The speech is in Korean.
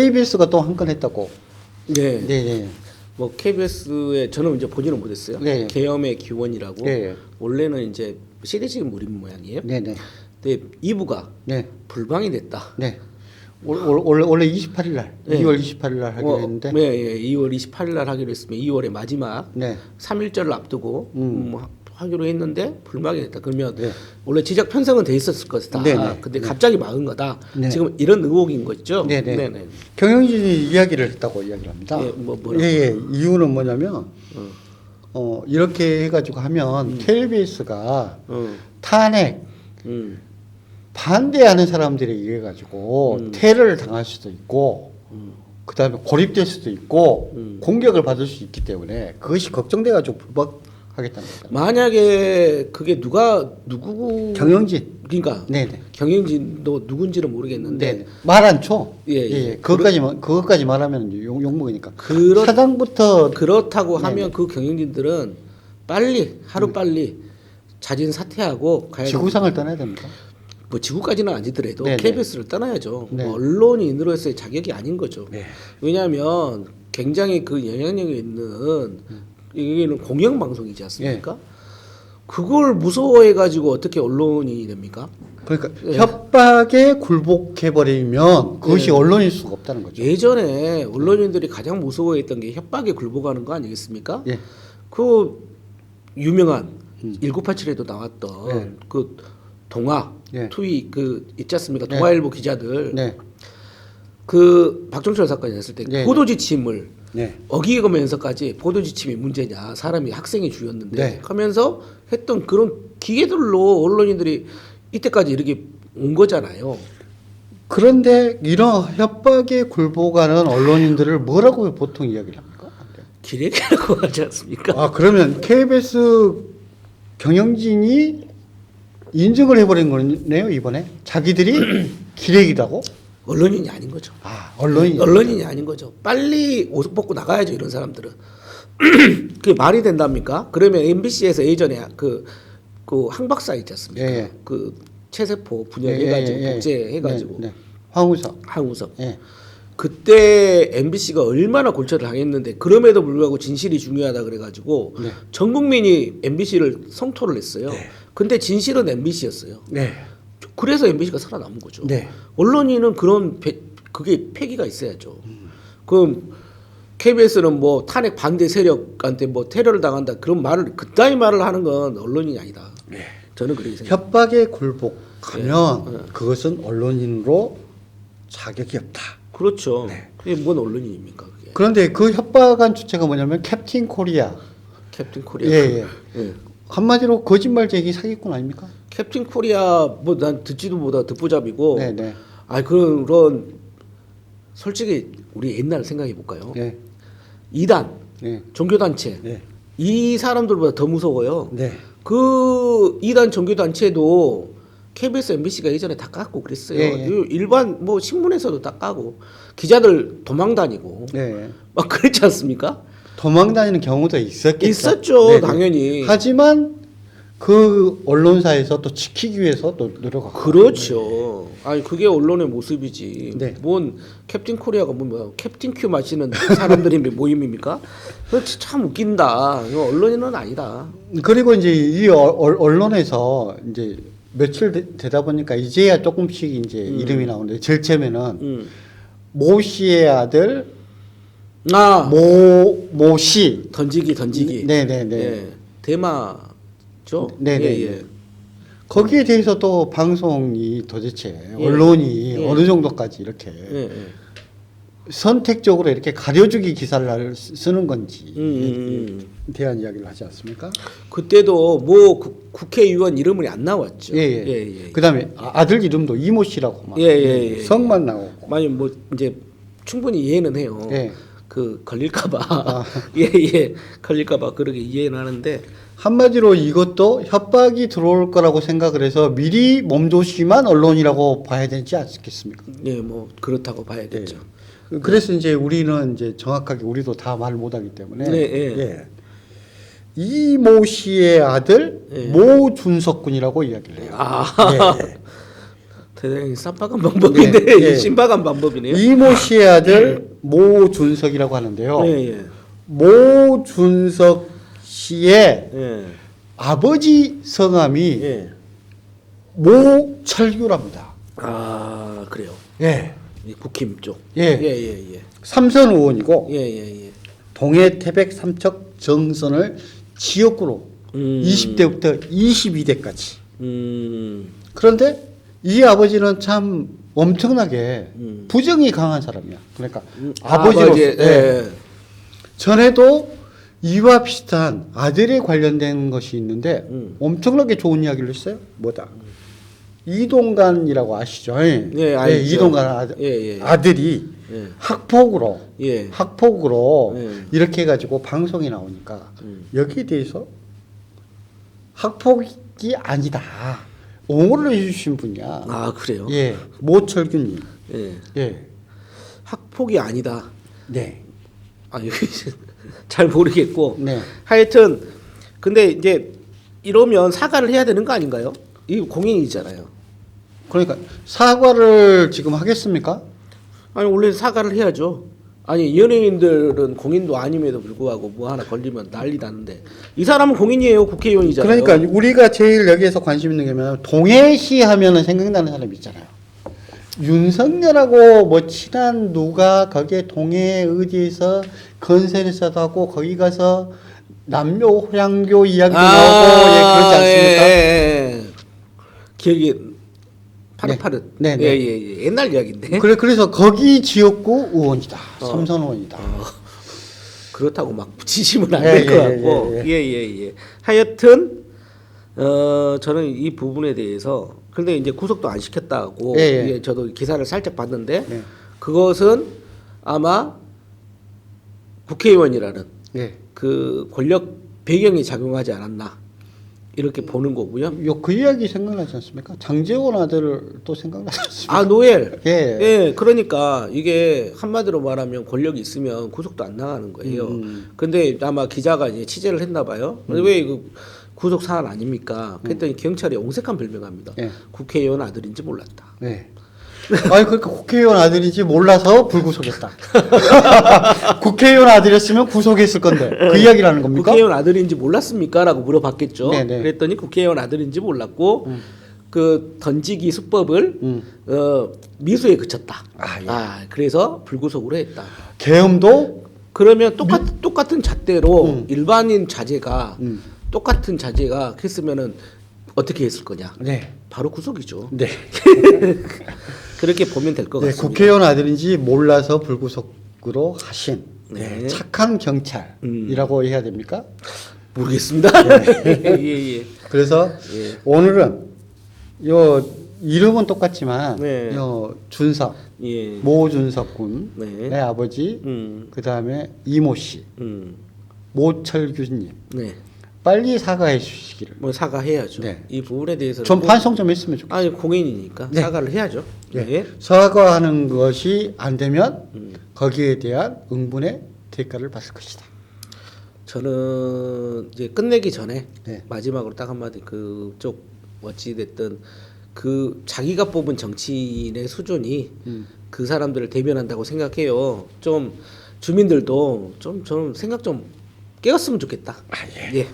KBS가 또 한 건 했다고. 네. 네네. 뭐 KBS에 저는 이제 보지는 못했어요. 네. 계엄의 기원이라고 네. 원래는 이제 시리즈가 무림 모양이에요. 네네. 근데 2부가 네. 불방이 됐다. 네. 원래 28일 날, 네. 2월 28일 날 하기로 했는데. 네, 예, 2월 28일 날 하기로 했으면 2월의 마지막 네. 3일절을 앞두고 하기로 했는데 불방이 됐다. 그러면 네. 원래 제작 편성은 돼 있었을 것이다. 네네. 근데 갑자기 막은 거다. 네. 지금 이런 의혹인 거죠. 네네. 네네. 경영진이 이야기를 했다고 이야기를 합니다. 예, 뭐라고? 예, 예. 이유는 뭐냐면, 이렇게 해가지고 하면 KBS가 탄핵, 반대하는 사람들에 의해 가지고 테러를 당할 수도 있고, 그 다음에 고립될 수도 있고, 공격을 받을 수 있기 때문에 그것이 걱정돼가지고 불박하겠다는 거죠. 만약에 그게 누구 경영진. 그러니까 네네. 경영진도 누군지는 모르겠는데 네. 말 안 쳐. 예, 예, 예. 그것까지 말하면 욕먹으니까. 그렇- 사장부터 그렇다고 네네. 하면 그 경영진들은 빨리 하루 빨리 자진 사퇴하고 가야 지구상을 떠나야 됩니다. 뭐 지구까지는 아니더라도 네네. KBS를 떠나야죠. 네. 뭐 언론인으로서의 자격이 아닌 거죠. 네. 왜냐하면 굉장히 그 영향력이 있는 여기는 공영 방송이지 않습니까? 그걸 무서워해 가지고 어떻게 언론이 됩니까? 그러니까 예. 협박에 굴복해버리면 그것이 예. 언론일 수가 없다는 거죠. 예전에 언론인들이 가장 무서워했던 게 협박에 굴복하는 거 아니겠습니까? 예. 그 유명한 1987에도 나왔던 예. 그 동아 예. 투이 그 있지 않습니까? 네. 동아일보 기자들 네. 그 박종철 사건이 했을 때 네. 보도 지침을 네. 어기면서까지 보도 지침이 문제냐 사람이 학생이 주였는데 네. 하면서 했던 그런 기계들로 언론인들이 이때까지 이렇게 온 거잖아요. 그런데 이런 협박에 굴복하는 언론인들을 뭐라고 보통 이야기를 합니까? 기레기라고 하지 않습니까? 아, 그러면 KBS 경영진이 인증을 해버린 거네요, 이번에? 자기들이 기레기라고? 언론인이 아닌 거죠. 아, 언론인. 언론인이 아닌 거죠. 빨리 옷 벗고 나가야죠, 이런 사람들은. 그게 말이 된답니까? 그러면 MBC에서 예전에 그 항박사 있지 않습니까? 예, 예. 그 체세포 분열해가지고 복제해가지고 네, 네. 황우석. 항우석. 예. 그때 MBC가 얼마나 골철을 당했는데 그럼에도 불구하고 진실이 중요하다 그래가지고 네. 전 국민이 MBC를 성토를 했어요. 근데 진실은 MBC였어요. 네. 그래서 MBC가 살아남은 거죠. 네. 언론인은 그게 패기가 있어야죠. 그럼 KBS는 뭐 탄핵 반대 세력한테 뭐 테러를 당한다 그런 말을 그따위 말을 하는 건 언론인이 아니다. 저는 그렇게 생각합니다. 협박에 굴복하면 그것은 언론인으로 자격이 없다. 그렇죠. 그게 뭔 언론인입니까 그게? 그런데 그 협박한 주체가 뭐냐면 캡틴 코리아. 캡틴 코리아. 예, 예. 예. 한마디로 거짓말 제기 사기꾼 아닙니까? 캡틴 코리아 뭐 난 듣지도 못하 듣보잡이고. 네, 네. 아 그런 솔직히 우리 옛날 생각해 볼까요? 네. 이단 네. 종교단체 네. 이 사람들보다 더 무서워요. 네. 그 이단 종교단체도 KBS, MBC가 예전에 다 깠고 그랬어요. 예, 예. 일반 뭐 신문에서도 다 까고 기자들 도망 다니고 네. 막 그랬지 않습니까? 도망 다니는 경우도 있었겠죠. 있었죠, 네, 네. 당연히. 하지만 그 언론사에서 또 지키기 위해서 또 노력하고. 그렇죠. 아니 그게 언론의 모습이지. 네. 뭔 캡틴 코리아가 뭐 캡틴 큐 마시는 사람들이 모임입니까? 그거 참 웃긴다. 이거 언론인은 아니다. 그리고 이제 이 언론에서 이제 며칠 되다 보니까 이제야 조금씩 이제 이름이 나오는데 제일 처음에는 모 씨의 아들 아 모 씨. 던지기. 네네네. 예. 대마죠. 네네. 예, 예. 거기에 대해서 또 방송이 도대체 예. 언론이 예. 어느 정도까지 이렇게 예, 예. 선택적으로 이렇게 가려주기 기사를 쓰는 건지 대한 이야기를 하지 않습니까? 그때도 뭐 국회의원 이름이 안 나왔죠. 예, 예. 예, 예. 그다음에 아들 이름도 이모 씨라고 막 예, 예, 예. 성만 나오고. 많이 뭐 이제 충분히 이해는 해요. 예. 그 걸릴까봐 예예 걸릴까봐 그렇게 이해는 하는데 한마디로 이것도 협박이 들어올 거라고 생각을 해서 미리 몸조심한 언론이라고 봐야 되지 않겠습니까? 예 뭐 그렇다고 봐야겠죠. 그래서 이제 우리는 이제 정확하게 우리도 다 말 못하기 때문에 네, 예. 예. 이모 씨의 아들 예. 모준석 군이라고 이야기를 해요. 아 예. 대단히 쌈박한 방법인데 네, 네. 신박한 방법이네요. 이모 씨의 아들 모준석이라고 하는데요. 예. 모준석 씨의 예. 아버지 성함이 예. 모철규랍니다. 아 그래요. 예. 이 국힘 쪽. 예. 예. 삼선 의원이고 예. 동해 태백 삼척 정선을 지역구로 20대부터 22대까지. 그런데 이 아버지는 참 엄청나게 부정이 강한 사람이야. 그러니까 아버지로서 예. 전에도 이와 비슷한 아들에 관련된 것이 있는데 엄청나게 좋은 이야기를 했어요. 뭐다? 이동관이라고 아시죠? 예, 알죠. 이동관 아들이 예. 학폭으로 예. 예. 이렇게 해가지고 방송에 나오니까 여기에 대해서 학폭이 아니다. 옹호를 해주신 분이야. 아 그래요? 예, 모철규님. 예. 예, 학폭이 아니다. 네, 아 이거 잘 모르겠고. 네. 하여튼 근데 이제 이러면 사과를 해야 되는 거 아닌가요? 이 공인이잖아요. 그러니까 사과를 지금 하겠습니까? 아니 원래 사과를 해야죠. 아니 연예인들은 공인도 아님에도 불구하고 뭐 하나 걸리면 난리 나는데 이 사람은 공인이에요. 국회의원이잖아요. 그러니까 우리가 제일 여기에서 관심 있는 게 뭐냐면 동해시 하면은 생각나는 사람이 있잖아요. 윤석열하고 뭐 친한 누가 거기에 동해 어디에서 건설을 써다고 거기 가서 남녀 호양교 이야기도 나오고 그러지 않습니까? 예. 기억이 파릇파릇. 네. 예. 옛날 이야기인데. 그래서 거기 지역구 의원이다. 삼선 의원이다. 그렇다고 막 붙이시면 안 예, 될 것 같고. 예. 하여튼 저는 이 부분에 대해서 근데 이제 구속도 안 시켰다고 예, 저도 기사를 살짝 봤는데 그것은 아마 국회의원이라는 그 권력 배경이 작용하지 않았나 이렇게 보는 거고요. 그 이야기 생각나지 않습니까? 장제원 아들 또 생각나지 않습니까? 아 노엘. 예. 그러니까 이게 한마디로 말하면 권력이 있으면 구속도 안 나가는 거예요. 근데 아마 기자가 이제 취재를 했나 봐요. 왜 이거 구속 사안 아닙니까? 그랬더니 경찰이 옹색한 별명합니다. 국회의원 아들인지 몰랐다. 네. 아니 그러니까 국회의원 아들인지 몰라서 불구속했다. 국회의원 아들이었으면 구속했을 건데 그 이야기를 하는 겁니까? 국회의원 아들인지 몰랐습니까? 라고 물어봤겠죠. 네네. 그랬더니 국회의원 아들인지 몰랐고 그 던지기 수법을 미수에 그쳤다. 그래서 불구속으로 했다. 계엄도 그러면 똑같은 잣대로 일반인 자제가 똑같은 자제가 했으면은 어떻게 했을 거냐? 네. 바로 구속이죠. 네. 그렇게 보면 될 것 같습니다. 국회의원 아들인지 몰라서 불구속으로 하신 네. 착한 경찰이라고 해야 됩니까? 모르겠습니다. 예. 그래서 오늘은 요 이름은 똑같지만 요 준석 모준석 군의 아버지 그다음에 이모 씨 모철규님 빨리 사과해 주시기를. 뭐 사과해야죠. 이 부분에 대해서는 좀 반성 좀 했으면 좋겠어요. 아니 공인이니까 사과를 해야죠. 사과하는 것이 안 되면 거기에 대한 응분의 대가를 받을 것이다. 저는 이제 끝내기 전에 마지막으로 딱 한마디 그쪽 어찌 됐든 그 자기가 뽑은 정치인의 수준이 그 사람들을 대변한다고 생각해요. 좀 주민들도 좀 생각 좀 깨웠으면 좋겠다. 예.